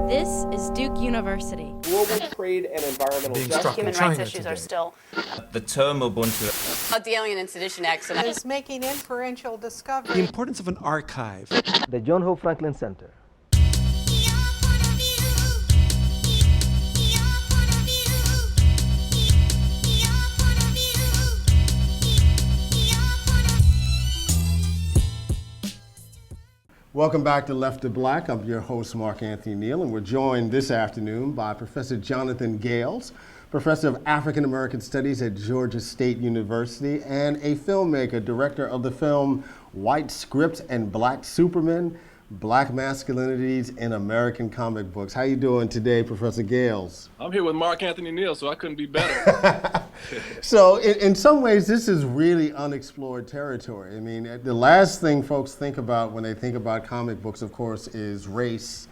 This is Duke University. Global trade and environmental justice. Human rights issues are still. The term Ubuntu. The Alien and Sedition Acts. Is making inferential discovery. The importance of an archive. The John Hope Franklin Center. Welcome back to Left to Black. I'm your host, Anthony Neal, and we're joined this afternoon by Professor Jonathan Gayles, Professor of African American Studies at Georgia State University, and a filmmaker, director of the film Scripts and Black Supermen, Black Masculinities in American Comic Books. How you doing today, Professor Gayles? I'm here with Anthony Neal, so I couldn't be better. So in some ways, this is really unexplored territory. I mean, the last thing folks think about when they think about comic books, of course, is race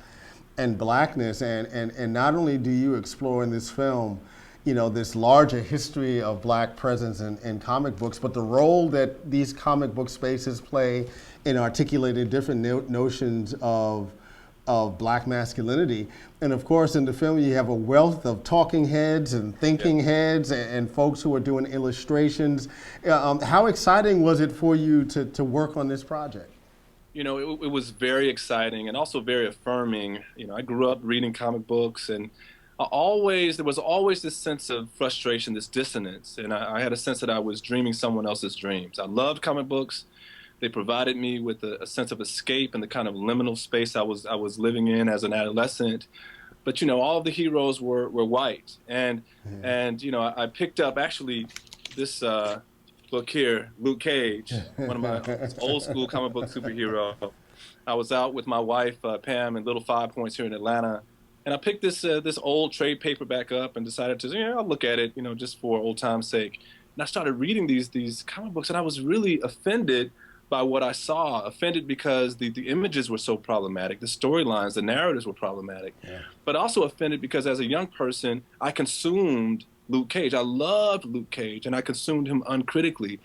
and blackness. And not only do you explore in this film, you know, this larger history of black presence in comic books, but the role that these comic book spaces play in articulating different notions of black masculinity. And of course, in the film, you have a wealth of talking heads and thinking heads and folks who are doing illustrations. How exciting was it for you to work on this project? You know, it was very exciting and also very affirming. You know, I grew up reading comic books, and there was always this sense of frustration, this dissonance. And I had a sense that I was dreaming someone else's dreams. I loved comic books. They provided me with a sense of escape in the kind of liminal space I was living in as an adolescent. But, you know, all of the heroes were white. And you know, I picked up actually this book here, Luke Cage, one of my old school comic book superhero. I was out with my wife, Pam, in Little 5 Points here in Atlanta. And I picked this old trade paperback up and decided to, I'll look at it, you know, just for old time's sake. And I started reading these comic books, and I was really offended by what I saw, offended because the images were so problematic, the storylines, the narratives were problematic, but also offended because as a young person, I consumed Luke Cage. I loved Luke Cage, and I consumed him uncritically.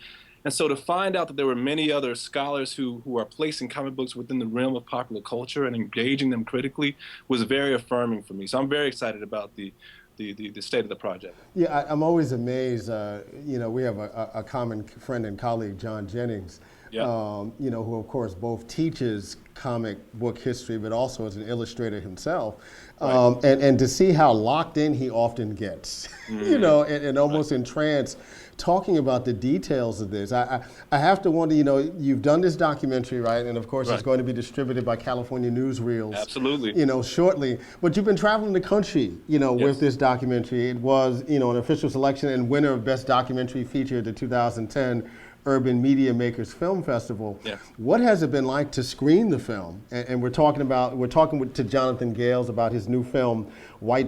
And so to find out that there were many other scholars who are placing comic books within the realm of popular culture and engaging them critically was very affirming for me. So I'm very excited about the state of the project. Yeah, I'm always amazed. You know, we have a common friend and colleague, John Jennings, you know, who of course both teaches comic book history, but also as an illustrator himself. And to see how locked in he often gets, you know, and almost entranced, talking about the details of this. I have to wonder, you know, you've done this documentary, right? And of course it's going to be distributed by California Newsreels. Absolutely. You know, shortly. But you've been traveling the country, you know, with this documentary. It was, you know, an official selection and winner of Best Documentary Feature at the 2010 Urban Media Makers Film Festival. What has it been like to screen the film? And we're talking to Jonathan Gayles about his new film,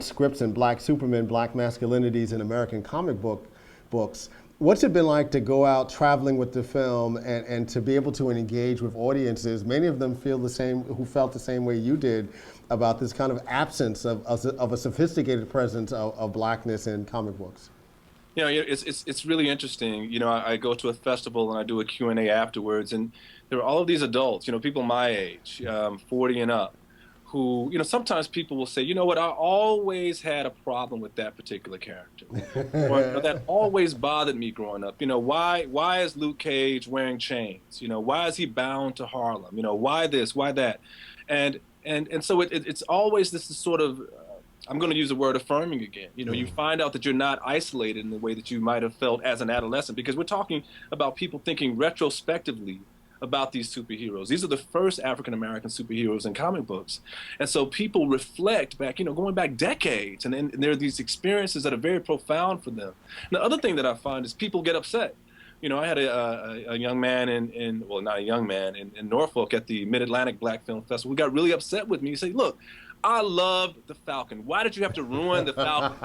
Scripts and Black Supermen, Black Masculinities in American Comic Books. What's it been like to go out traveling with the film and to be able to engage with audiences? Many of them who felt the same way you did about this kind of absence of a sophisticated presence of blackness in comic books. You know, it's really interesting. You know, I go to a festival and I do a Q&A afterwards, and there are all of these adults, you know, people my age, 40 and up, who, you know, sometimes people will say, you know what, I always had a problem with that particular character. Or that always bothered me growing up. You know, why is Luke Cage wearing chains? You know, why is he bound to Harlem? You know, why this, why that? And so it's always this sort of, I'm going to use the word affirming again. You know, you find out that you're not isolated in the way that you might have felt as an adolescent, because we're talking about people thinking retrospectively about these superheroes. These are the first African-American superheroes in comic books. And so people reflect back, you know, going back decades, and there are these experiences that are very profound for them. And the other thing that I find is people get upset. You know, I had a young man well, not a young man, in Norfolk at the Mid-Atlantic Black Film Festival who got really upset with me. He said, look, I love the Falcon. Why did you have to ruin the Falcon?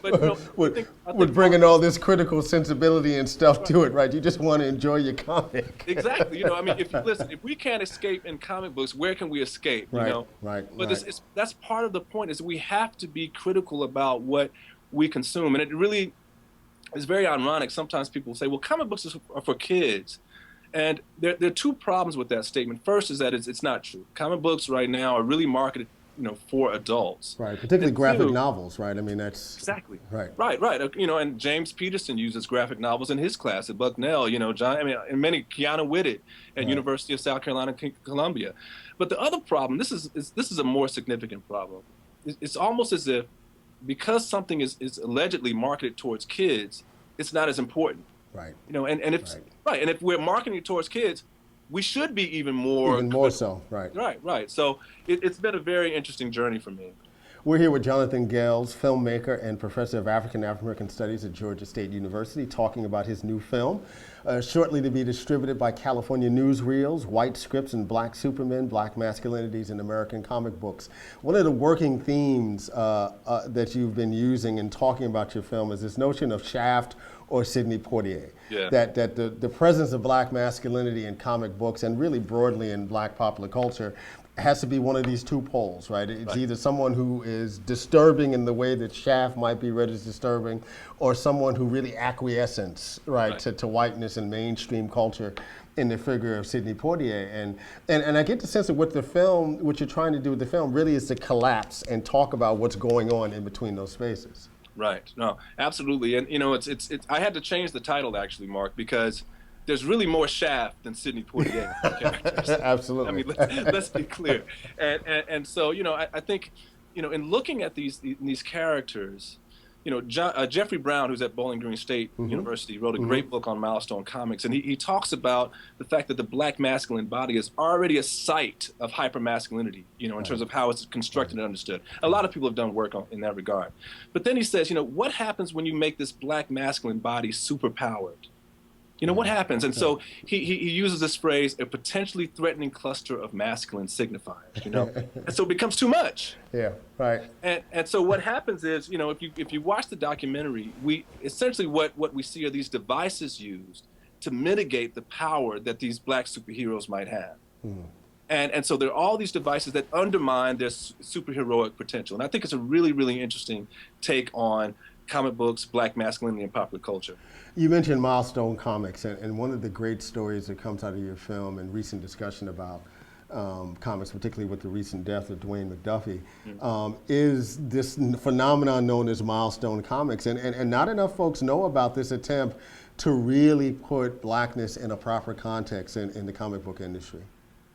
But, you know, with bringing all this critical sensibility and stuff to it, right? You just want to enjoy your comic. Exactly. You know, I mean, if we can't escape in comic books, where can we escape? You know? But that's part of the point, is we have to be critical about what we consume. And it really is very ironic. Sometimes people say, well, comic books are for kids. And there are two problems with that statement. First is that it's not true. Comic books right now are really marketed for adults. Right, particularly And graphic two, novels, right? I mean, that's exactly right. Right. And James Peterson uses graphic novels in his class at Bucknell. John. I mean, and many Keanu Whitted at University of South Carolina, Columbia. But the other problem, this is a more significant problem. It's almost as if because something is allegedly marketed towards kids, it's not as important. Right. And if we're marketing it towards kids, we should be even more so. Right. Right. So it's been a very interesting journey for me. We're here with Jonathan Gayles, filmmaker and professor of African American Studies at Georgia State University, talking about his new film, shortly to be distributed by California Newsreels, White Scripts and Black Supermen, Black Masculinities in American Comic Books. One of the working themes that you've been using in talking about your film is this notion of Shaft or Sidney Poitier. Yeah. That the presence of black masculinity in comic books and really broadly in black popular culture has to be one of these two poles, right? It's either someone who is disturbing in the way that Shaft might be read as disturbing, or someone who really acquiescence, right. To whiteness and mainstream culture in the figure of Sidney Poitier. And I get the sense that what you're trying to do with the film really is to collapse and talk about what's going on in between those spaces. Right. No, absolutely. And it's I had to change the title actually, Mark, because there's really more Shaft than Sidney Poitier characters. Absolutely. I mean, let's be clear. And so I think in looking at these characters, Jeffrey Brown, who's at Bowling Green State University, wrote a great book on Milestone Comics, and he talks about the fact that the black masculine body is already a site of hypermasculinity, in terms of how it's constructed and understood. A lot of people have done work in that regard. But then he says, what happens when you make this black masculine body superpowered? What happens? And so he uses this phrase, a potentially threatening cluster of masculine signifiers, and so it becomes too much. Yeah, right. And so what happens is, if you watch the documentary, essentially what we see are these devices used to mitigate the power that these black superheroes might have. And so there are all these devices that undermine their superheroic potential. And I think it's a really, really interesting take on comic books, black masculinity, and popular culture. You mentioned Milestone Comics, and one of the great stories that comes out of your film and recent discussion about comics, particularly with the recent death of Dwayne McDuffie, is this phenomenon known as Milestone Comics. And not enough folks know about this attempt to really put blackness in a proper context in the comic book industry.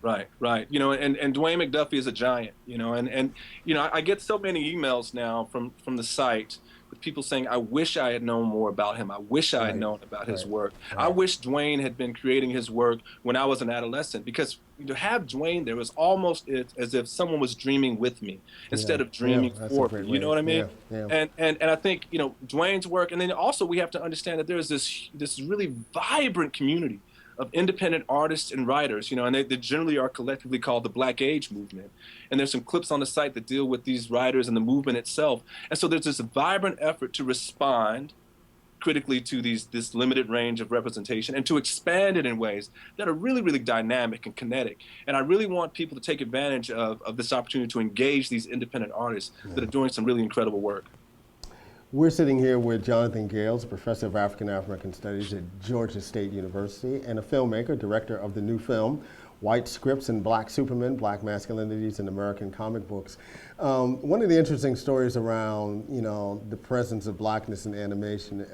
Right. And Dwayne McDuffie is a giant, and I get so many emails now from the site with people saying, I wish I had known more about him. I wish I had known about his work. I wish Dwayne had been creating his work when I was an adolescent, because to have Dwayne there was almost as if someone was dreaming with me instead of dreaming for me. You know what I mean? And I think, Dwayne's work, and then also we have to understand that there's this really vibrant community of independent artists and writers, and they generally are collectively called the Black Age movement. And there's some clips on the site that deal with these writers and the movement itself. And so there's this vibrant effort to respond critically to this limited range of representation and to expand it in ways that are really, really dynamic and kinetic. And I really want people to take advantage of this opportunity to engage these independent artists that are doing some really incredible work. We're sitting here with Jonathan Gayles, professor of African American Studies at Georgia State University, and a filmmaker, director of the new film, White Scripts and Black Supermen, Black Masculinities in American Comic Books. One of the interesting stories around, the presence of blackness in animation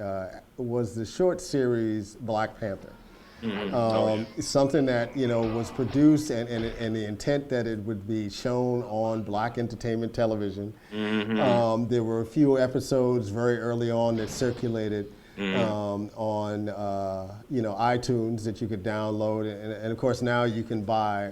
was the short series Black Panther. Something that was produced and the intent that it would be shown on black entertainment television. There were a few episodes very early on that circulated on iTunes that you could download, and of course now you can buy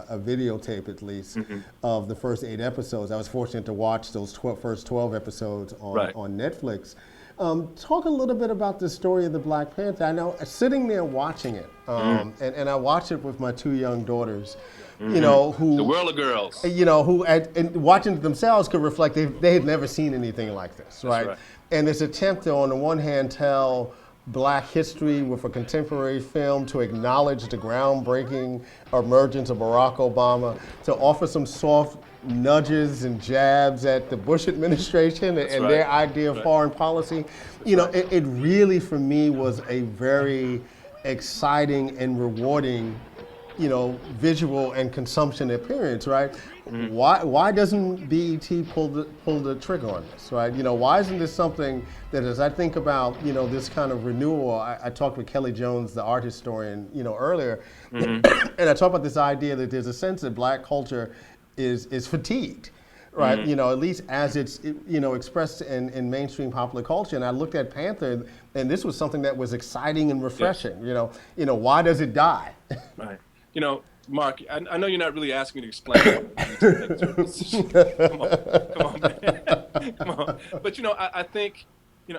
a videotape at least of the first 8 episodes. I was fortunate to watch those first 12 episodes on Netflix. Talk a little bit about the story of the Black Panther. I know sitting there watching it, and I watched it with my 2 young daughters, who the world of girls, who and watching it themselves could reflect they had never seen anything like this, right? And this attempt to, on the one hand, tell black history with a contemporary film, to acknowledge the groundbreaking emergence of Barack Obama, to offer some soft nudges and jabs at the Bush administration and their idea of foreign policy. It really, for me, was a very exciting and rewarding visual and consumption appearance, right? Why doesn't BET pull the trigger on this, right? Why isn't this something that, as I think about, this kind of renewal, I talked with Kelly Jones, the art historian, earlier, and I talked about this idea that there's a sense that Black culture is fatigued, right? At least as it's expressed in mainstream popular culture. And I looked at Panther, and this was something that was exciting and refreshing. Yes. Why does it die? Right. Mark, I know you're not really asking me to explain. Come on, man. Come on. But I think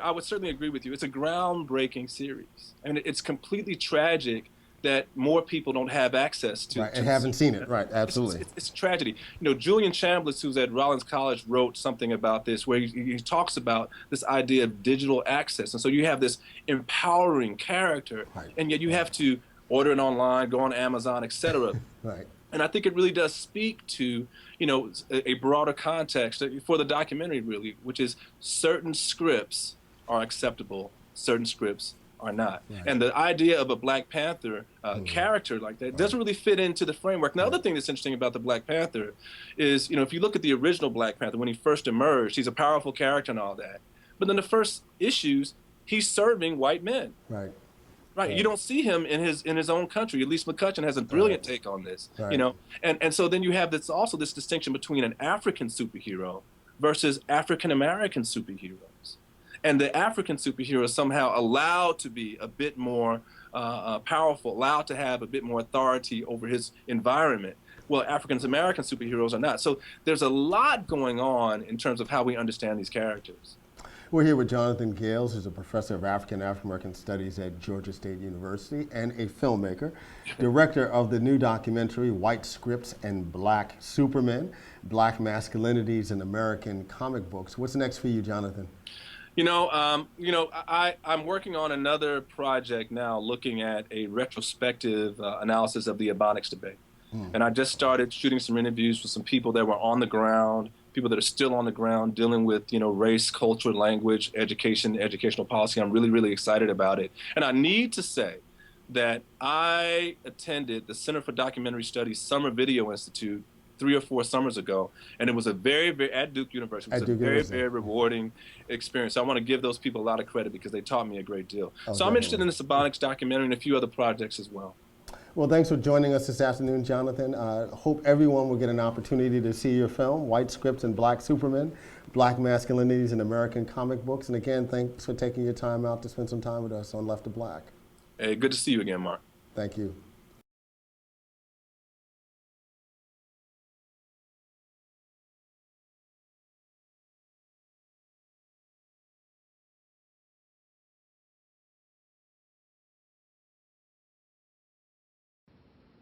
I would certainly agree with you. It's a groundbreaking series, and it's completely tragic that more people don't have access to. Right, and haven't seen it. Right, absolutely. It's a tragedy. Julian Chambliss, who's at Rollins College, wrote something about this, where he talks about this idea of digital access, and so you have this empowering character, and yet you have to order it online, go on Amazon, etc. Right. And I think it really does speak to, a broader context for the documentary, really, which is certain scripts are acceptable, certain scripts are not. Right. And the idea of a Black Panther character like that doesn't really fit into the framework. Now, the other thing that's interesting about the Black Panther is, if you look at the original Black Panther, when he first emerged, he's a powerful character and all that. But in the first issues, he's serving white men. Right. Right. You don't see him in his own country. At least McCutcheon has a brilliant take on this. Right. And so then you have this distinction between an African superhero versus African American superheroes. And the African superhero is somehow allowed to be a bit more powerful, allowed to have a bit more authority over his environment. Well, African American superheroes are not. So there's a lot going on in terms of how we understand these characters. We're here with Jonathan Gayles, who's a professor of African American Studies at Georgia State University and a filmmaker, director of the new documentary, White Scripts and Black Supermen, Black Masculinities in American Comic Books. What's next for you, Jonathan? I'm working on another project now looking at a retrospective analysis of the Ebonics debate. And I just started shooting some interviews with some people that were on the ground, people that are still on the ground dealing with, race, culture, language, educational policy. I'm really, really excited about it. And I need to say that I attended the Center for Documentary Studies Summer Video Institute 3 or 4 summers ago, and it was a at Duke University. It was a very, very rewarding experience. So I want to give those people a lot of credit because they taught me a great deal. So I'm interested in this Ebonics documentary and a few other projects as well. Well, thanks for joining us this afternoon, Jonathan. Hope everyone will get an opportunity to see your film, White Scripts and Black Supermen, Black Masculinities in American Comic Books. And again, thanks for taking your time out to spend some time with us on Left to Black. Hey, good to see you again, Mark. Thank you.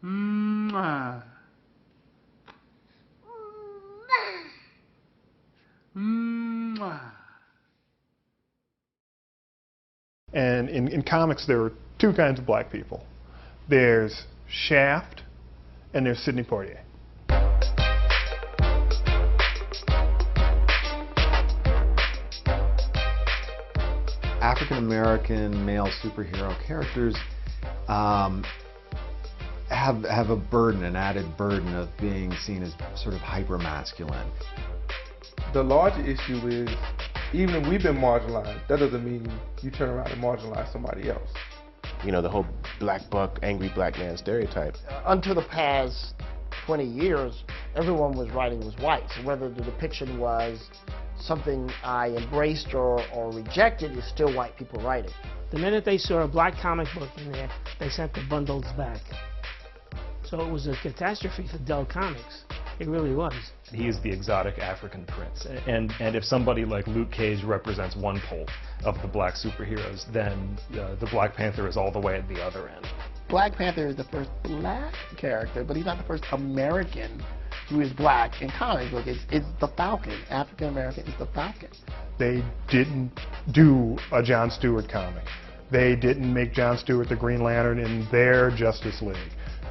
Mwah. Mwah. And in comics, there are 2 kinds of black people. There's Shaft, and there's Sidney Poitier. African-American male superhero characters have a burden, an added burden of being seen as sort of hyper-masculine. The larger issue is, even if we've been marginalized, that doesn't mean you turn around and marginalize somebody else. The whole black buck, angry black man stereotype. Until the past 20 years, everyone was writing was white. So whether the depiction was something I embraced or rejected, it's still white people writing. The minute they saw a black comic book in there, they sent the bundles back. So it was a catastrophe for Dell Comics. It really was. He is the exotic African prince. And if somebody like Luke Cage represents one pole of the black superheroes, then the Black Panther is all the way at the other end. Black Panther is the first black character, but he's not the first American who is black in comic book. It's the Falcon. African American is the Falcon. They didn't do a John Stewart comic. They didn't make John Stewart the Green Lantern in their Justice League.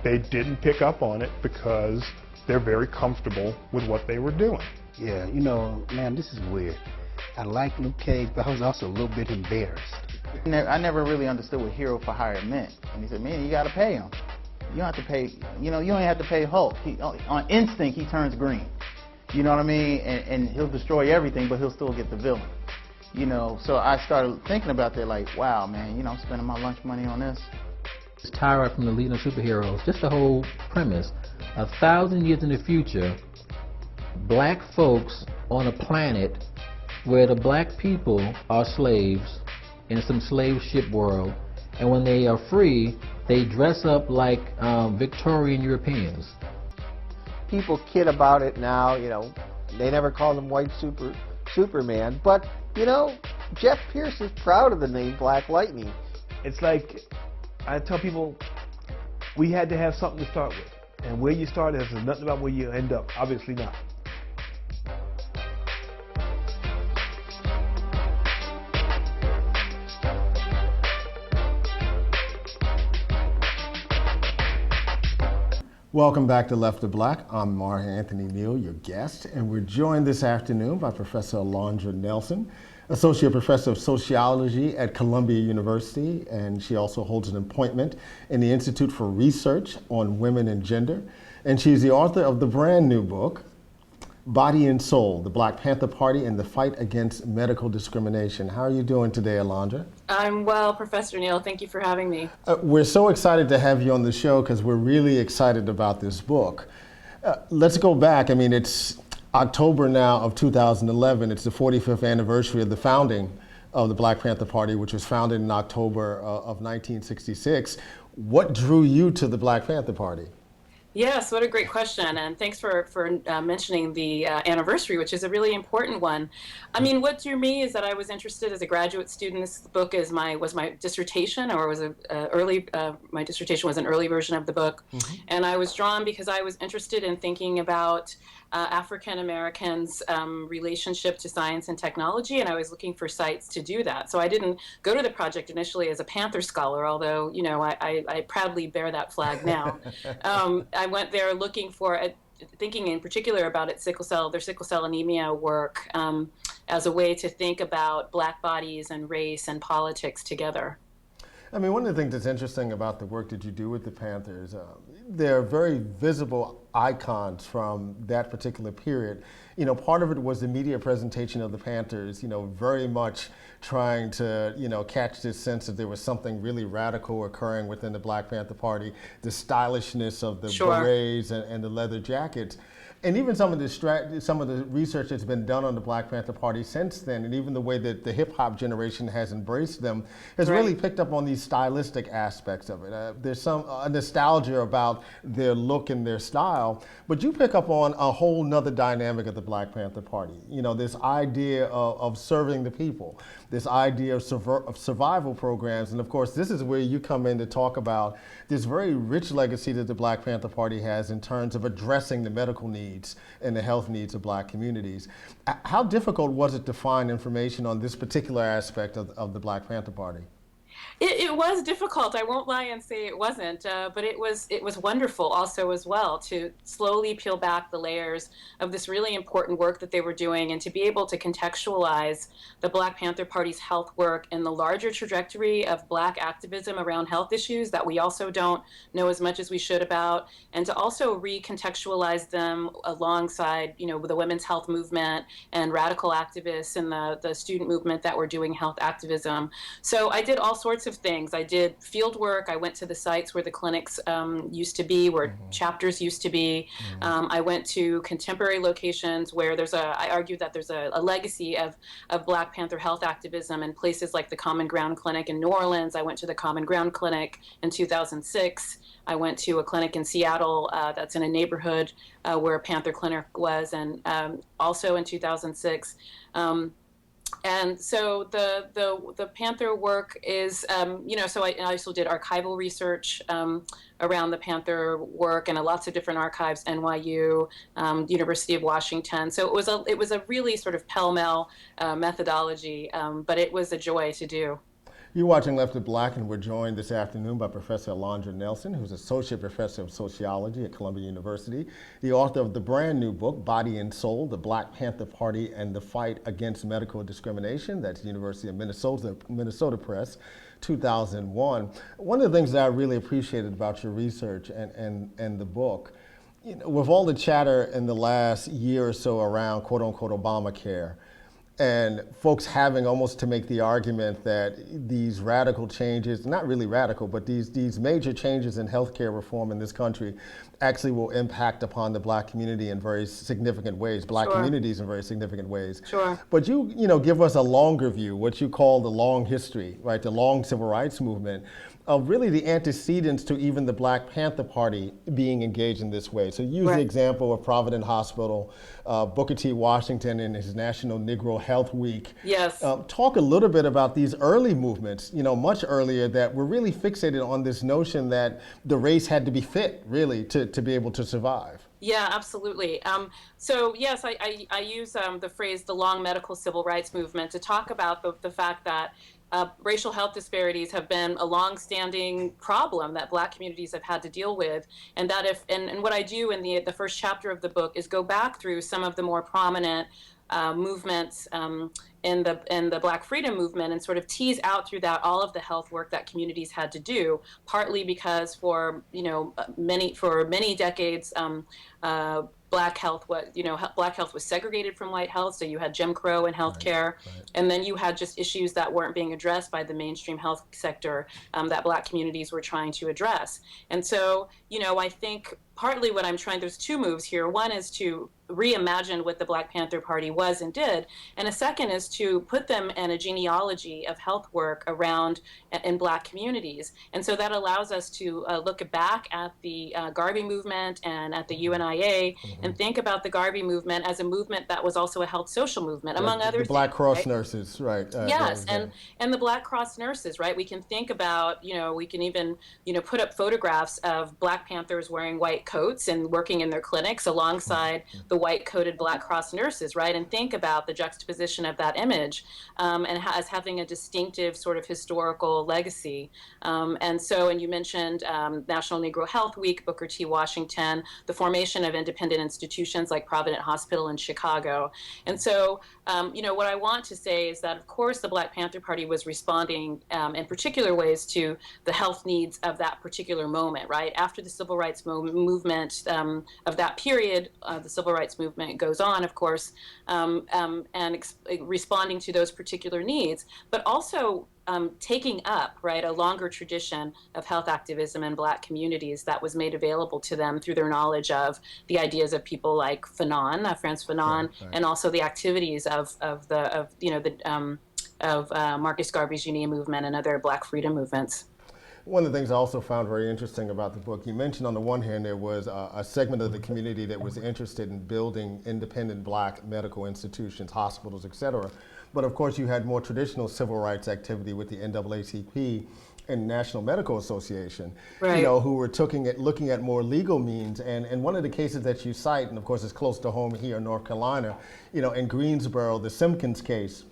They didn't pick up on it because they're very comfortable with what they were doing. Yeah, man, this is weird. I like Luke Cage, but I was also a little bit embarrassed. I never really understood what hero for hire meant. And he said, man, you got to pay him. You don't have to pay, you don't have to pay Hulk. On instinct, he turns green. You know what I mean? And he'll destroy everything, but he'll still get the villain. So I started thinking about that, like, wow, man, I'm spending my lunch money on this. It's Tyra from the Legion of Superheroes. Just the whole premise. 1,000 years in the future, black folks on a planet where the black people are slaves in some slave ship world, and when they are free, they dress up like Victorian Europeans. People kid about it now, they never call them white Superman, but, Jeff Pierce is proud of the name Black Lightning. It's like, I tell people, we had to have something to start with. And where you start has nothing about where you end up. Obviously not. Welcome back to Left of Black. I'm Anthony Neal, your guest, and we're joined this afternoon by Professor Alondra Nelson, Associate Professor of Sociology at Columbia University, and she also holds an appointment in the Institute for Research on Women and Gender. And she's the author of the brand new book, Body and Soul, the Black Panther Party and the Fight Against Medical Discrimination. How are you doing today, Alondra? I'm well, Professor Neal. Thank you for having me. We're so excited to have you on the show because we're really excited about this book. Let's go back. I mean, it's October now of 2011. It's the 45th anniversary of the founding of the Black Panther Party, which was founded in October of 1966. What drew you to the Black Panther Party? Yes, what a great question, and thanks for mentioning the anniversary, which is a really important one. I mean, what drew me is that I was interested as a graduate student. This book was my dissertation, or was my dissertation was an early version of the book, and I was drawn because I was interested in thinking about African Americans' relationship to science and technology, and I was looking for sites to do that. So I didn't go to the project initially as a Panther scholar, although I proudly bear that flag now. I went there looking for, thinking in particular about their sickle cell anemia work as a way to think about black bodies and race and politics together. I mean, one of the things that's interesting about the work that you do with the Panthers, they're very visible icons from that particular period. Part of it was the media presentation of the Panthers, very much trying to, catch this sense that there was something really radical occurring within the Black Panther Party, the stylishness of the berets and the leather jackets. And even some of the research that's been done on the Black Panther Party since then, and even the way that the hip hop generation has embraced them, has really picked up on these stylistic aspects of it. There's a nostalgia about their look and their style, but you pick up on a whole nother dynamic of the Black Panther Party. This idea of serving the people, this idea of survival programs, and of course, this is where you come in to talk about this very rich legacy that the Black Panther Party has in terms of addressing the medical needs and the health needs of black communities. How difficult was it to find information on this particular aspect of the Black Panther Party? It was difficult. I won't lie and say it wasn't, but it was wonderful also as well to slowly peel back the layers of this really important work that they were doing, and to be able to contextualize the Black Panther Party's health work in the larger trajectory of black activism around health issues that we also don't know as much as we should about, and to also recontextualize them alongside, the women's health movement and radical activists and the student movement that were doing health activism. So I did all sorts of things. I did field work. I went to the sites where the clinics used to be, where chapters used to be. I went to contemporary locations where I argue that there's a legacy of Black Panther health activism in places like the Common Ground Clinic in New Orleans. I went to the Common Ground Clinic in 2006. I went to a clinic in Seattle that's in a neighborhood where a Panther clinic was, and also in 2006. And so the Panther work is, so I also did archival research around the Panther work, and lots of different archives, NYU, University of Washington. So it was a really sort of pell-mell methodology, but it was a joy to do. You're watching Left of Black, and we're joined this afternoon by Professor Alondra Nelson, who's Associate Professor of Sociology at Columbia University, the author of the brand new book, Body and Soul, the Black Panther Party and the Fight Against Medical Discrimination. That's the University of Minnesota Press. 2001. One of the things that I really appreciated about your research and the book, you know, with all the chatter in the last year or so around quote unquote Obamacare, and folks having almost to make the argument that these radical changes, not really radical, but these major changes in healthcare reform in this country actually will impact upon the Black community in very significant ways, Black communities in very significant ways. But you know, give us a longer view, what you call the long history, right, the long civil rights movement, of really the antecedents to even the Black Panther Party being engaged in this way. So use the example of Providence Hospital, Booker T. Washington and his National Negro Health Week. Yes. Talk a little bit about these early movements, you know, much earlier, that were really fixated on this notion that the race had to be fit, really, to be able to survive. Yeah, absolutely. So yes, I use the phrase the long medical civil rights movement to talk about the fact that racial health disparities have been a long-standing problem that Black communities have had to deal with, and that and what I do in the first chapter of the book is go back through some of the more prominent movements in the Black freedom movement and sort of tease out through that all of the health work that communities had to do, partly because for many decades Black health was segregated from white health, so you had Jim Crow in healthcare, and then you had just issues that weren't being addressed by the mainstream health sector that Black communities were trying to address. And so, you know, I think partly what I'm trying, there's two moves here. One is to reimagine what the Black Panther Party was and did, and a second is to put them in a genealogy of health work around in Black communities. And so that allows us to look back at the Garvey movement and at the UNIA and think about the Garvey movement as a movement that was also a health social movement, among other things. The Black Cross nurses, right. Yes, and the Black Cross nurses, right? We can think about, you know, we can even, you know, put up photographs of Black Panthers wearing white coats and working in their clinics alongside the white-coated Black Cross nurses, right? And think about the juxtaposition of that image as having a distinctive sort of historical legacy. And you mentioned National Negro Health Week, Booker T. Washington, the formation of independent institutions like Providence Hospital in Chicago. And so, you know, what I want to say is that, of course, the Black Panther Party was responding in particular ways to the health needs of that particular moment, right? After the civil rights movement of that period, the civil rights movement goes on, of course, and responding to those particular needs, but also taking up, right, a longer tradition of health activism in Black communities that was made available to them through their knowledge of the ideas of people like Fanon, Frantz Fanon, and also the activities of Marcus Garvey's Union movement and other Black freedom movements. One of the things I also found very interesting about the book, you mentioned on the one hand there was a segment of the community that was interested in building independent Black medical institutions, hospitals, et cetera. But of course you had more traditional civil rights activity with the NAACP and National Medical Association, you know, who were looking at more legal means. And one of the cases that you cite, and of course it's close to home here in North Carolina, you know, in Greensboro, the Simpkins case,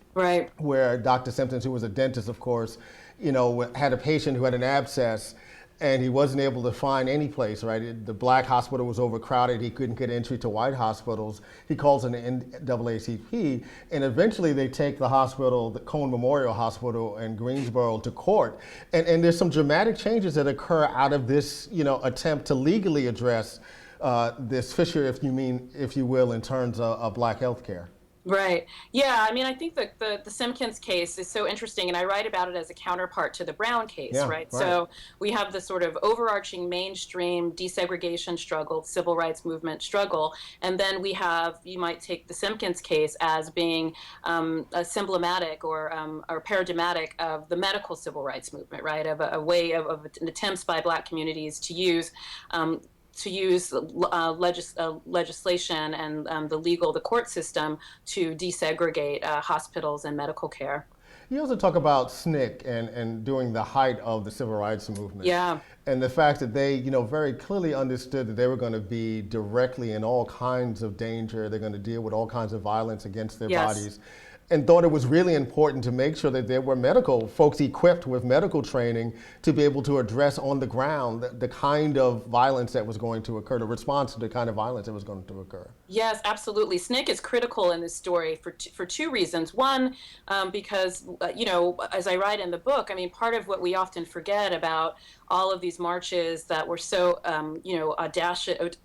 where Dr. Simpkins, who was a dentist, of course, you know, had a patient who had an abscess and he wasn't able to find any place, right? The Black hospital was overcrowded. He couldn't get entry to white hospitals. He calls in the NAACP, and eventually they take the hospital, the Cone Memorial Hospital in Greensboro, to court. And there's some dramatic changes that occur out of this, you know, attempt to legally address this fissure, if you will, in terms of Black health care. Right. Yeah. I mean, I think that the Simpkins case is so interesting, and I write about it as a counterpart to the Brown case, right? So we have the sort of overarching mainstream desegregation struggle, civil rights movement struggle, and then we have, you might take the Simpkins case as being symptomatic or paradigmatic of the medical civil rights movement, right? Of a way of attempts by Black communities to use legislation and the court system to desegregate hospitals and medical care. You also talk about SNCC and during the height of the civil rights movement. Yeah. And the fact that they, you know, very clearly understood that they were going to be directly in all kinds of danger. They're going to deal with all kinds of violence against their bodies. and thought it was really important to make sure that there were medical folks equipped with medical training to be able to address on the ground the kind of violence that was going to occur, the response to the kind of violence that was going to occur. Yes, absolutely. SNCC is critical in this story for two reasons. One, because, as I write in the book, I mean, part of what we often forget about all of these marches that were so, audacious,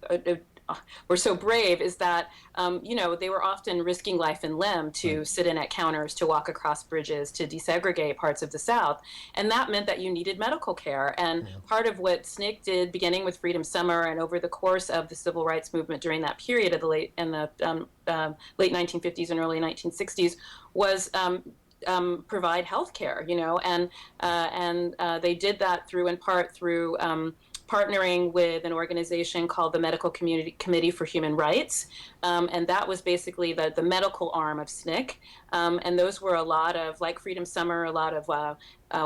were so brave is that, they were often risking life and limb to sit in at counters, to walk across bridges, to desegregate parts of the South. And that meant that you needed medical care. And part of what SNCC did, beginning with Freedom Summer and over the course of the civil rights movement during that period of the late 1950s and early 1960s, was provide health care, and they did that in part through partnering with an organization called the Medical Committee for Human Rights, and that was basically the medical arm of SNCC. And those were a lot of, like Freedom Summer, a lot of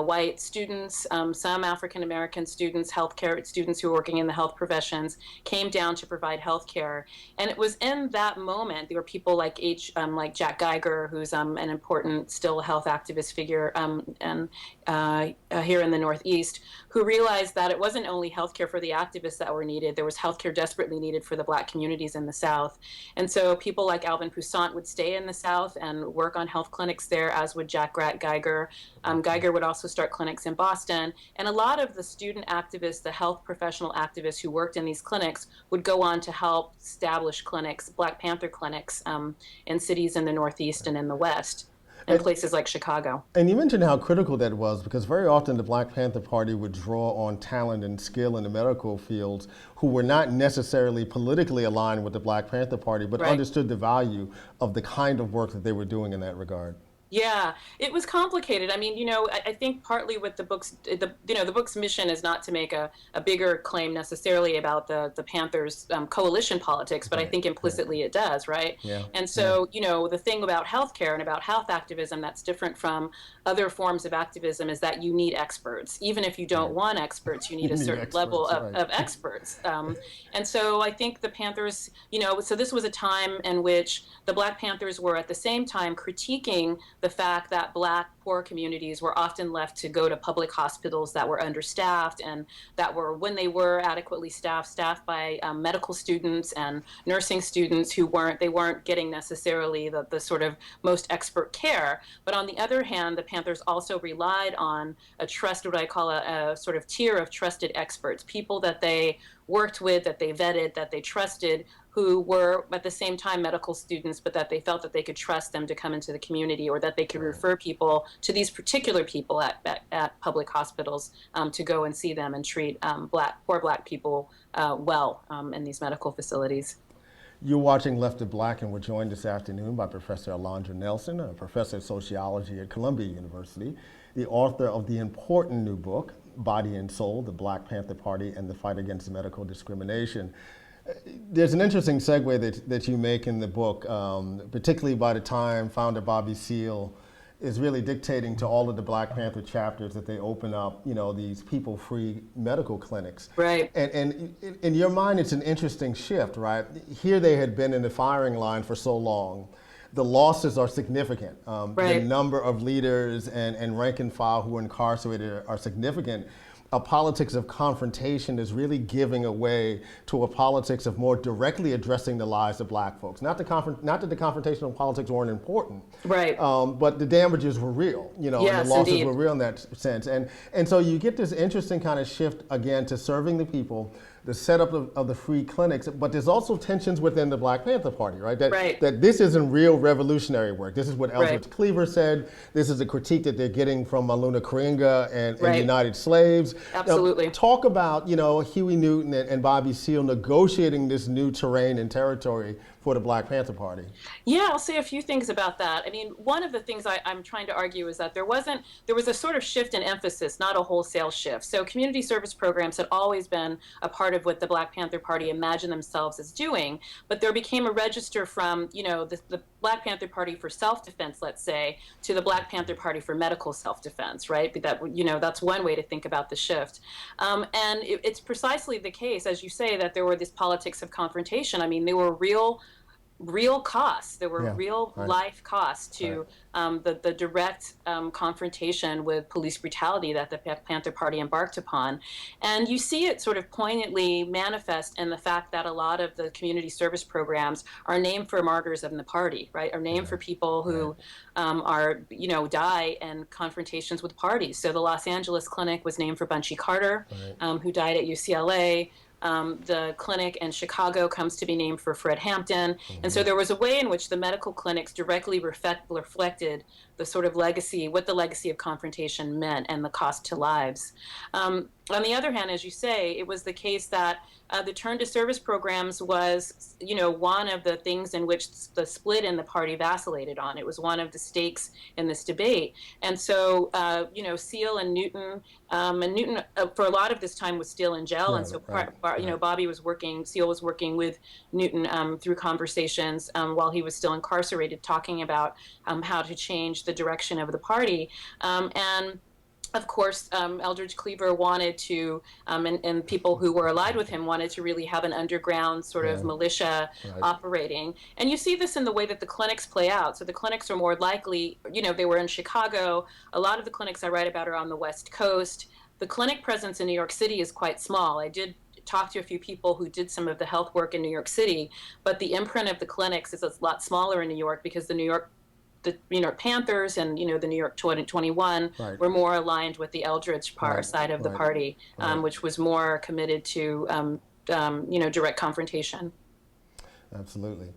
white students, some African American students, healthcare students who were working in the health professions, came down to provide healthcare. And it was in that moment there were people like Jack Geiger, who's an important still health activist figure here in the Northeast, who realized that it wasn't only healthcare for the activists that were needed. There was healthcare desperately needed for the Black communities in the South. And so people like Alvin Poussant would stay in the South and work on health clinics there, as would Jack Geiger. Geiger would also start clinics in Boston. And a lot of the student activists, the health professional activists who worked in these clinics would go on to help establish clinics, Black Panther clinics, in cities in the Northeast and in the West, and places like Chicago. And you mentioned how critical that was, because very often the Black Panther Party would draw on talent and skill in the medical fields who were not necessarily politically aligned with the Black Panther Party, but understood the value of the kind of work that they were doing in that regard. Yeah, it was complicated. I mean, I think partly with the book's, the book's mission is not to make a bigger claim necessarily about the Panthers' coalition politics, but I think implicitly it does, right? Yeah. And so, the thing about healthcare and about health activism that's different from other forms of activism is that you need experts. Even if you don't want experts, you need a certain level of experts. And so I think the Panthers, so this was a time in which the Black Panthers were at the same time critiquing the fact that Black poor communities were often left to go to public hospitals that were understaffed, and that were, when they were adequately staffed by medical students and nursing students who weren't getting necessarily the sort of most expert care. But on the other hand, the Panthers also relied on what I call a sort of tier of trusted experts, people that they worked with, that they vetted, that they trusted, who were at the same time medical students, but that they felt that they could trust them to come into the community, or that they could refer people to these particular people at public hospitals to go and see them and treat poor Black people well in these medical facilities. You're watching Left of Black, and we're joined this afternoon by Professor Alondra Nelson, a professor of sociology at Columbia University, the author of the important new book, Body and Soul, The Black Panther Party and the Fight Against Medical Discrimination. There's an interesting segue that you make in the book, particularly by the time founder Bobby Seale is really dictating to all of the Black Panther chapters that they open up, these people-free medical clinics. Right. And in your mind, it's an interesting shift, right? Here they had been in the firing line for so long. The losses are significant. The number of leaders and rank and file who are incarcerated are significant. A politics of confrontation is really giving away to a politics of more directly addressing the lives of Black folks. Not that the confrontational politics weren't important, right? But the damages were real, and the losses were real in that sense. And so you get this interesting kind of shift again to serving the people, the setup of the free clinics, but there's also tensions within the Black Panther Party, right? That this isn't real revolutionary work. This is what Ellsworth Cleaver said. This is a critique that they're getting from Maluna Karenga and United Slaves. Absolutely. Talk about, Huey Newton and Bobby Seale negotiating this new terrain and territory for the Black Panther Party. Yeah, I'll say a few things about that. I mean, one of the things I'm trying to argue is that there was a sort of shift in emphasis, not a wholesale shift. So community service programs had always been a part of what the Black Panther Party imagined themselves as doing, but there became a register from, the Black Panther Party for self-defense, let's say, to the Black Panther Party for medical self-defense, right? But that, that's one way to think about the shift. And it's precisely the case, as you say, that there were this politics of confrontation. I mean, they were real real costs. There were Yeah, real right. life costs to the direct confrontation with police brutality that the Black Panther Party embarked upon. And you see it sort of poignantly manifest in the fact that a lot of the community service programs are named for martyrs in the party, right? Are named for people who die in confrontations with parties. So the Los Angeles clinic was named for Bunchy Carter, who died at UCLA. The clinic in Chicago comes to be named for Fred Hampton. And so there was a way in which the medical clinics directly reflected the sort of legacy, what the legacy of confrontation meant and the cost to lives. On the other hand, as you say, it was the case that the turn to service programs was, one of the things in which the split in the party vacillated on. It was one of the stakes in this debate. And so, Seal and Newton for a lot of this time was still in jail. And so, Bobby was working, Seal was working with Newton through conversations while he was still incarcerated, talking about how to change the direction of the party. And of course, Eldridge Cleaver wanted to, and people who were allied with him wanted to really have an underground sort of militia operating. And you see this in the way that the clinics play out. So the clinics are more likely, they were in Chicago. A lot of the clinics I write about are on the West Coast. The clinic presence in New York City is quite small. I did talk to a few people who did some of the health work in New York City, but the imprint of the clinics is a lot smaller in New York because the New York Panthers and the New York 21 were more aligned with the Eldridge side of the party, which was more committed to direct confrontation. Absolutely.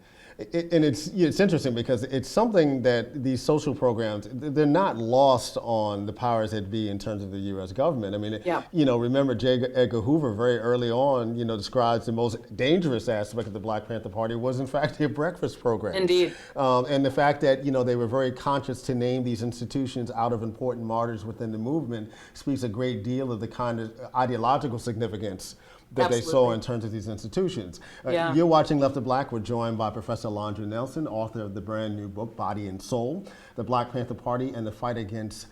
And it's interesting because it's something that these social programs, they're not lost on the powers that be in terms of the U.S. government. I mean, remember J. Edgar Hoover very early on, describes the most dangerous aspect of the Black Panther Party was in fact their breakfast program. Indeed. And the fact that, they were very conscious to name these institutions out of important martyrs within the movement speaks a great deal of the kind of ideological significance that they saw in terms of these institutions. You're watching Left of Black. We're joined by Professor Alondra Nelson, author of the brand new book, Body and Soul, The Black Panther Party and the Fight Against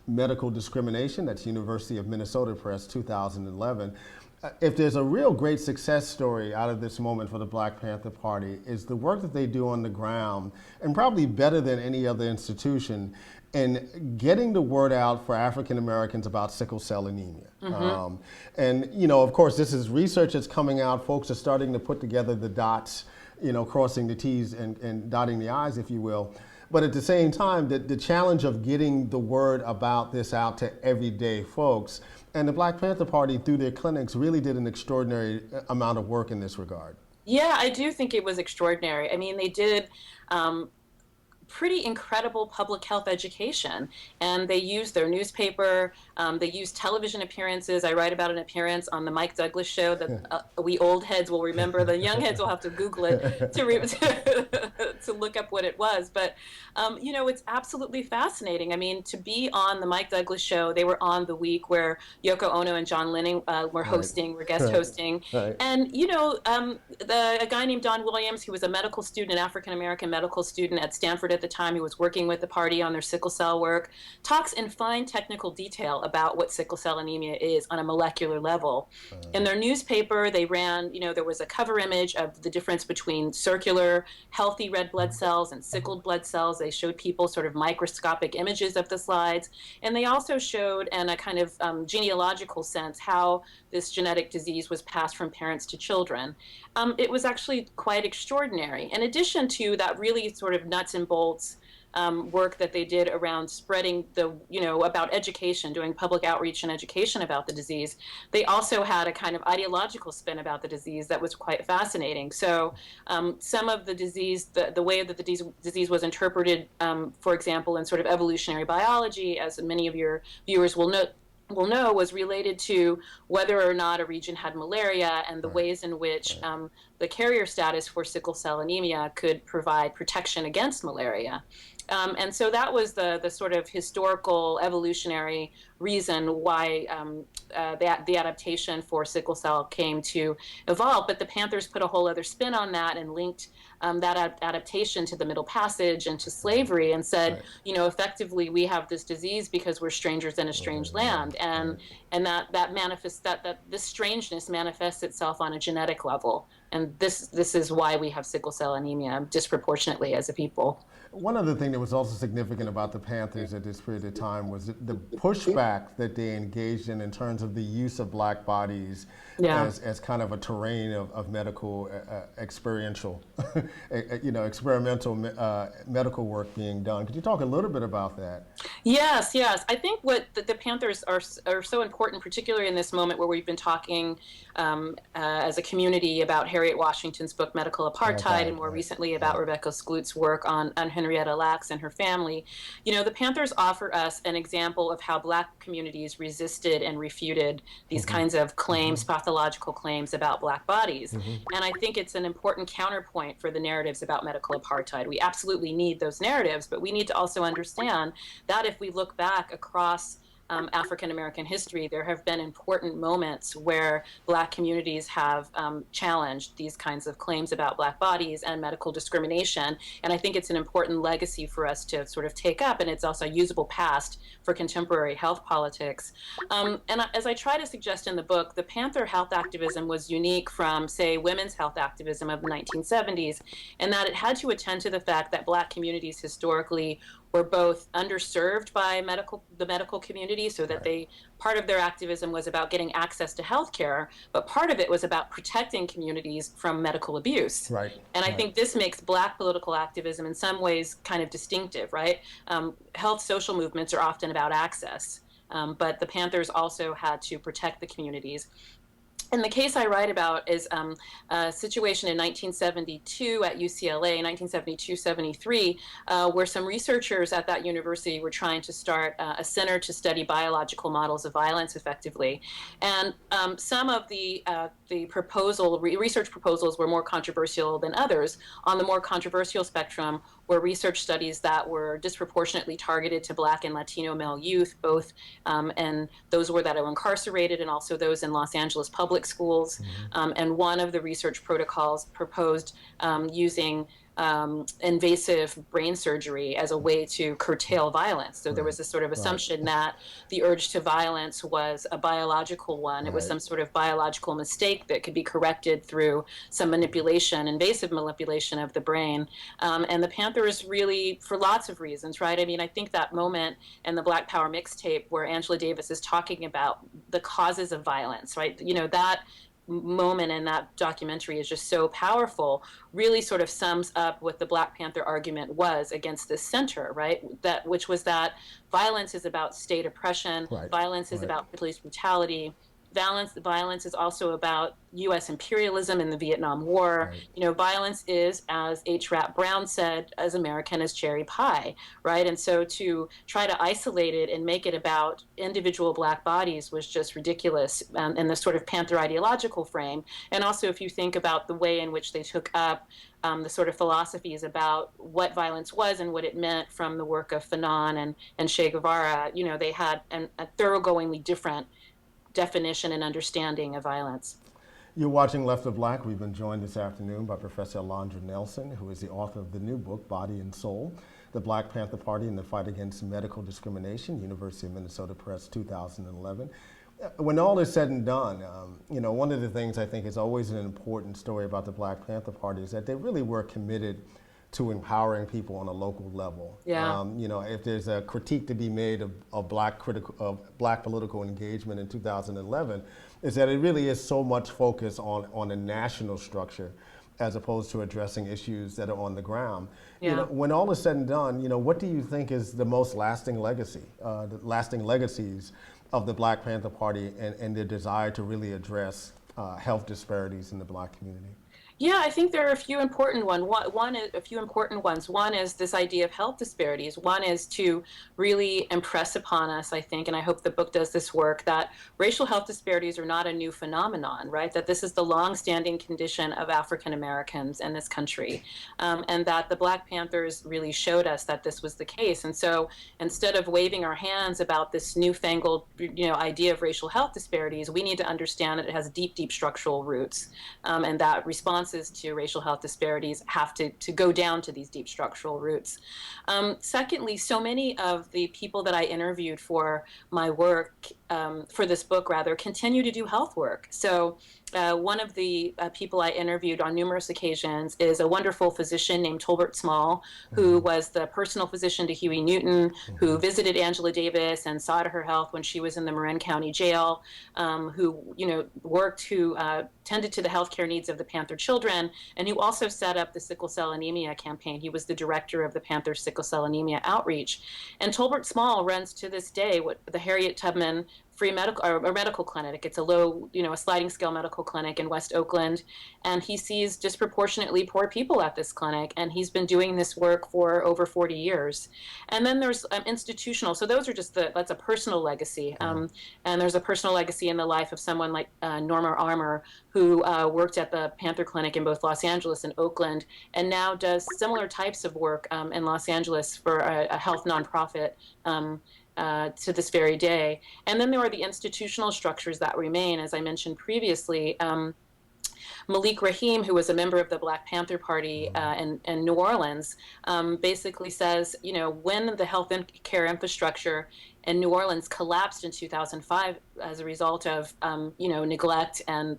Medical Discrimination. That's University of Minnesota Press, 2011. If there's a real great success story out of this moment for the Black Panther Party, is the work that they do on the ground, and probably better than any other institution, in getting the word out for African Americans about sickle cell anemia. And of course, this is research that's coming out. Folks are starting to put together the dots, crossing the T's and dotting the I's, if you will. But at the same time, the challenge of getting the word about this out to everyday folks, and the Black Panther Party through their clinics really did an extraordinary amount of work in this regard. Yeah, I do think it was extraordinary. I mean, they did pretty incredible public health education, and they used their newspaper, they used television appearances. I write about an appearance on the Mike Douglas show that we old heads will remember. The young heads will have to Google it to look up what it was. But it's absolutely fascinating. I mean, to be on the Mike Douglas show, they were on the week where Yoko Ono and John Lennon were hosting, were guest hosting. And a guy named Don Williams, who was a medical student, an African-American medical student at Stanford at the time, who was working with the party on their sickle cell work, talks in fine technical detail about what sickle cell anemia is on a molecular level. In their newspaper, they ran, there was a cover image of the difference between circular, healthy red blood cells and sickled blood cells. They showed people sort of microscopic images of the slides. And they also showed, in a kind of genealogical sense, how this genetic disease was passed from parents to children. It was actually quite extraordinary. In addition to that really sort of nuts and bolts work that they did around spreading about education, doing public outreach and education about the disease, they also had a kind of ideological spin about the disease that was quite fascinating. So some of the disease, the way that the disease was interpreted, for example, in sort of evolutionary biology, as many of your viewers will know, was related to whether or not a region had malaria and the ways in which the carrier status for sickle cell anemia could provide protection against malaria. And so that was the sort of historical evolutionary reason why the adaptation for sickle cell came to evolve. But the Panthers put a whole other spin on that and linked that adaptation to the Middle Passage and to slavery, and said, effectively we have this disease because we're strangers in a strange land, and that this strangeness manifests itself on a genetic level. and this is why we have sickle cell anemia disproportionately as a people. One other thing that was also significant about the Panthers at this period of time was the pushback that they engaged in terms of the use of black bodies as kind of a terrain of medical experiential, experimental medical work being done. Could you talk a little bit about that? Yes. I think what the Panthers are so important, particularly in this moment where we've been talking as a community about Harriet Washington's book Medical Apartheid, and more recently about Rebecca Skloot's work on Henrietta Lacks and her family. The Panthers offer us an example of how black communities resisted and refuted these kinds of claims, pathological claims about black bodies. And I think it's an important counterpoint for the narratives about medical apartheid. We absolutely need those narratives, but we need to also understand that if we look back across African American history, there have been important moments where black communities have challenged these kinds of claims about black bodies and medical discrimination. And I think it's an important legacy for us to sort of take up, and it's also a usable past for contemporary health politics. And as I try to suggest in the book, the Panther health activism was unique from, say, women's health activism of the 1970s, in that it had to attend to the fact that black communities historically were both underserved by the medical community, so that part of their activism was about getting access to health care, but part of it was about protecting communities from medical abuse. And I think this makes black political activism in some ways kind of distinctive, right? Health social movements are often about access, but the Panthers also had to protect the communities. And the case I write about is a situation in 1972 at UCLA, 1972-73, where some researchers at that university were trying to start a center to study biological models of violence effectively. And some of the research proposals were more controversial than others. On the more controversial spectrum were research studies that were disproportionately targeted to black and Latino male youth, both and those that are incarcerated and also those in Los Angeles public schools. And one of the research protocols proposed using invasive brain surgery as a way to curtail violence. So there was this sort of assumption that the urge to violence was a biological one. It was some sort of biological mistake that could be corrected through some manipulation, invasive manipulation of the brain. And the Panthers really, for lots of reasons, right? I mean, I think that moment in the Black Power mixtape where Angela Davis is talking about the causes of violence, right? That moment in that documentary is just so powerful, really sort of sums up what the Black Panther argument was against this center, right? Which was that violence is about state oppression, violence is about police brutality, violence is also about U.S. imperialism in the Vietnam War. Violence is, as H. Rap Brown said, as American as cherry pie, right? And so to try to isolate it and make it about individual black bodies was just ridiculous in the sort of Panther ideological frame. And also if you think about the way in which they took up the sort of philosophies about what violence was and what it meant from the work of Fanon and Che Guevara, they had a thoroughgoingly different definition and understanding of violence. You're watching Left of Black. We've been joined this afternoon by Professor Alondra Nelson, who is the author of the new book, Body and Soul, The Black Panther Party and the Fight Against Medical Discrimination, University of Minnesota Press, 2011. When all is said and done, one of the things I think is always an important story about the Black Panther Party is that they really were committed to empowering people on a local level. If there's a critique to be made of black political engagement in 2011, is that it really is so much focus on a national structure as opposed to addressing issues that are on the ground. When all is said and done, what do you think is the most lasting legacy, the lasting legacies of the Black Panther Party and their desire to really address health disparities in the black community? Yeah, I think there are a few important ones. One is this idea of health disparities. One is to really impress upon us, I think, and I hope the book does this work, that racial health disparities are not a new phenomenon, right? That this is the long-standing condition of African Americans in this country, and that the Black Panthers really showed us that this was the case. And so instead of waving our hands about this newfangled, idea of racial health disparities, we need to understand that it has deep, deep structural roots, and that responses to racial health disparities have to go down to these deep structural roots. Secondly, so many of the people that I interviewed for my work for this book, rather, continue to do health work. So one of the people I interviewed on numerous occasions is a wonderful physician named Tolbert Small, who was the personal physician to Huey Newton, who visited Angela Davis and saw to her health when she was in the Marin County Jail, who tended to the healthcare needs of the Panther children, and who also set up the sickle cell anemia campaign. He was the director of the Panther sickle cell anemia outreach. And Tolbert Small runs to this day the Harriet Tubman free medical clinic. It's a sliding scale medical clinic in West Oakland, and he sees disproportionately poor people at this clinic, and he's been doing this work for over 40 years. And then there's institutional, so those are that's a personal legacy. And there's a personal legacy in the life of someone like Norma Armour, who worked at the Panther Clinic in both Los Angeles and Oakland, and now does similar types of work in Los Angeles for a health nonprofit to this very day. And then there are the institutional structures that remain, as I mentioned previously. Malik Rahim, who was a member of the Black Panther Party in New Orleans, basically says, when the health care infrastructure in New Orleans collapsed in 2005 as a result of, neglect and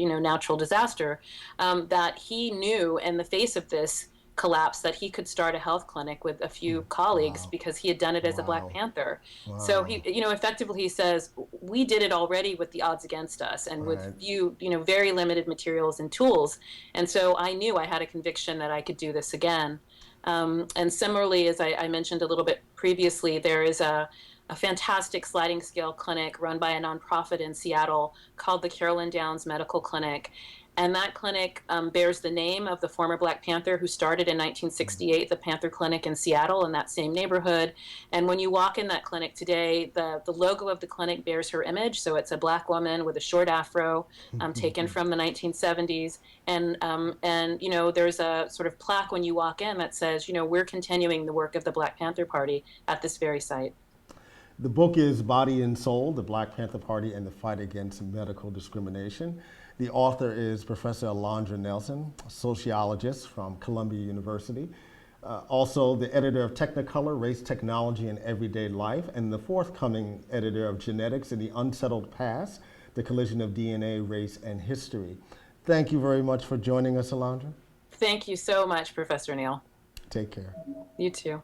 natural disaster, that he knew in the face of this collapse that he could start a health clinic with a few colleagues because he had done it as a Black Panther. So he, effectively he says, we did it already with the odds against us and with few, very limited materials and tools. And so I knew I had a conviction that I could do this again. And similarly, as I mentioned a little bit previously, there is a fantastic sliding scale clinic run by a nonprofit in Seattle called the Carolyn Downs Medical Clinic. And that clinic bears the name of the former Black Panther who started in 1968 the Panther Clinic in Seattle in that same neighborhood. And when you walk in that clinic today, the logo of the clinic bears her image. So it's a Black woman with a short afro taken from the 1970s. And there's a sort of plaque when you walk in that says, we're continuing the work of the Black Panther Party at this very site. The book is Body and Soul, The Black Panther Party and the Fight Against Medical Discrimination. The author is Professor Alondra Nelson, a sociologist from Columbia University. Also the editor of Technicolor, Race, Technology, and Everyday Life, and the forthcoming editor of Genetics and the Unsettled Past, The Collision of DNA, Race, and History. Thank you very much for joining us, Alondra. Thank you so much, Professor Neal. Take care. You too.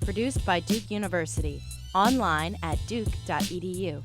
Produced by Duke University. Online at duke.edu.